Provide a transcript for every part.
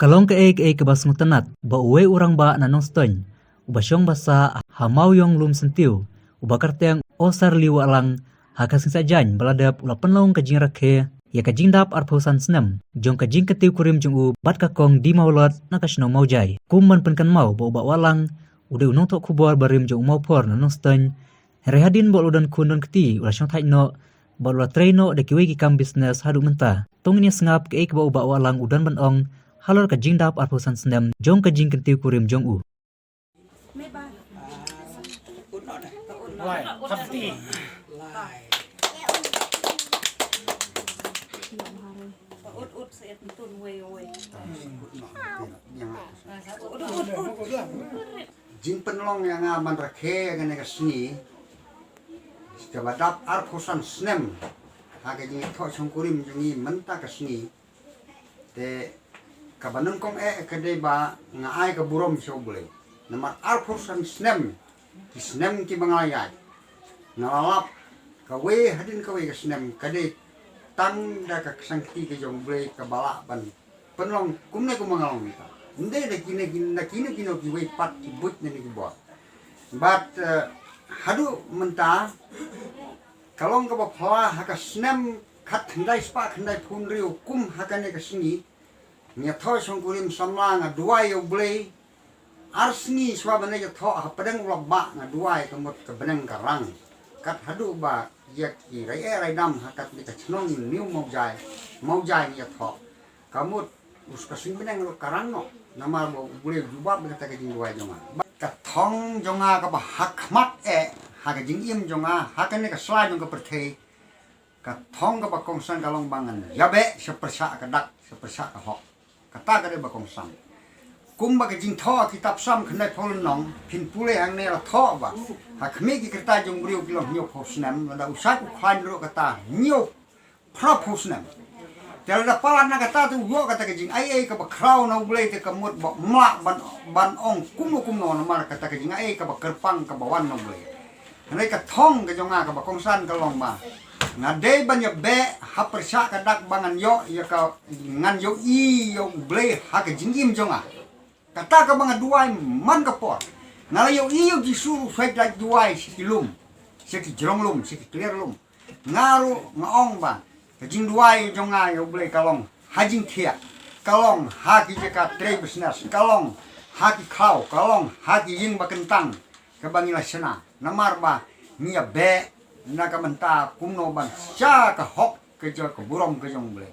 Kalong ke bas ngutanat, ba uwe urang ba nanong stoin, uba syong basa hamau yong lum sentiu, uba karteng osar liwa alang, hakasing sajan baladap ula penlong kajing rakhe, ya kajing dap arpausan senam, jong kajing ketiu kurim jong u bat kakong di maulot nakasnong maujai. Kumman penkan mau ba uba walang, udah unong tok kubor barim jong mau por nanong stoin, herehadin bol udan kundon keti ula syong taino, bol ula traino de kiwe kikam bisnes hadu mentah. Tong ini sengap ke ba uba walang udan benong, halor kajing dap arpausan senam jong kajing ketiu kurim jong u. Jing penlong yang aman rakhe ngene kasni kabadap arpausan senam hage jing tho songkurim jungi menta kasni te kabanung kong kade ba ngaai ka burom sobule namar arpausan senam ki senam ki bangalayat ngalap kawe hadin kawe ka senam kade tang da ka sangti ke jong ble ka bala ban penlong kumne ku mangalong ta inde de kine ki we pat ki but ne ki bo but hadu menta kalong ka ba phla ha ka senam khat khandai spa khandai phun riu kum ha ka ne ka singi nya tho songkurim samlang a duai ble arsni swabane ya tho ha padang ulaba na duai ka mot ka benang ka rang kat hadu ba yak ki rai dam ha kat ni ka chnong niu maujai ya tho kamut uska sing benang lo karang no nama bo ble jubab ka ka jing duai jonga ka thong jonga ka ba hakmat ha ka jing im jonga ha ka ne ka sla jong ka perthei ka thong ka ba kongsan kalong bangan yabe sepersa ka dak sepersa ka hok kata kare ba kongsan kumba ke jing tho kitab sam khnai phol nong phin pule hang ne la tho ba ha khmi ki kerta jong briu kilo nyo phosnam da usai ku khwan ro kata nyo phra phosnam tel da pala na kata tu wo kata ke jing ai ka ba kraw no ble te kamut ba ma ban ong kum no mar kata ke jing ai ka ba kerpang ka ba wan no ble hanai ka thong ke jonga ka ba kongsan ka long ba ngade banyak be hapersa kadak bangan yo ya ka ngan yo i yo ble ha ke jingim jonga kata ka bangan duai man ka por ngala yo i yo jisuru fai dak duai sikilum siki jronglum siki clearlum ngaru ngaong ba ke jing duai jonga yo ble kalong hajing thia kalong ha ki ka trade business kalong ha ki khau kalong ha ki yin ba kentang ka bangila sena namar ba nia be na ka menta kumno ban cha ka hok ke jo ko burom ke jong ble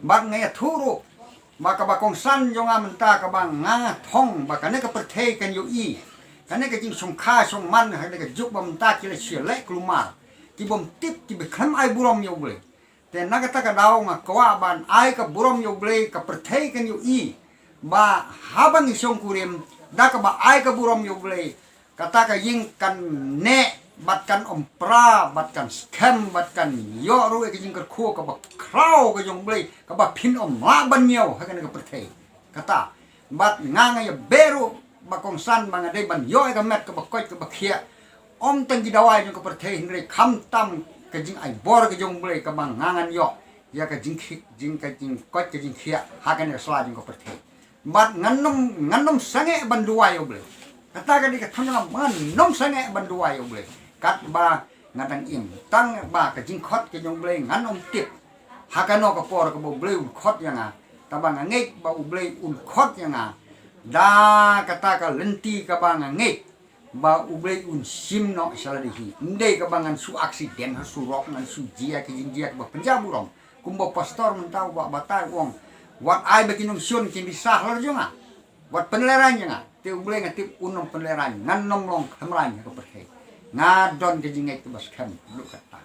bat ngai thuru maka ba kong san jong menta ka bang nga thong ba ka ne ka perthei kan yo i ka ne ka jing song kha song man ha ne ka juk ba menta ki le sia le klumar ki bom tip ki be kham ai burom yo ble te na ka ta ka daw nga kwa ban ai ka burom yo ble ka perthei kan yo i ba habang isong kurim da ka ba ai ka burom yo ble kata ka ying kan ne batkan ompra batkan scam batkan yo ru ke jing ko ka ba kraw ka jong ble ka ba phin ma ban nyo ha ka perthei kata bat nganga ya beru ba kong san bang ade ban yo ka met ka ba koi ka ba khia om tang gi dawai jong ka perthei ngre kham tam ka jing ai bor ka jong ble ka bang ngangan yo ya ka jing koi ka jing khia ha ka ne sla jong ka perthei bat nganom sange ban duai yo ble kata ka di ka thong man nom sange ban duai yo ble kat ba ngadang im tang ba ka jing khot ke jong ble ngan om tip hakano ka por ka bo ble un khot yanga ta ba ngei ba u ble un khot yanga da kata ka lenti ka ba ngei ba u ble un sim no saladihi ndei ka bangan su aksiden ha su rok ngan su jia ke jing jia ba penjaburong kumbo pastor mentau ba batai wong wat ai ba kinung sun kin bisa lor jonga wat penleran yanga te u ble ngatip unom penleran ngan nom long hamran ka perhe ngadon ke jingek ke bas kam lu kata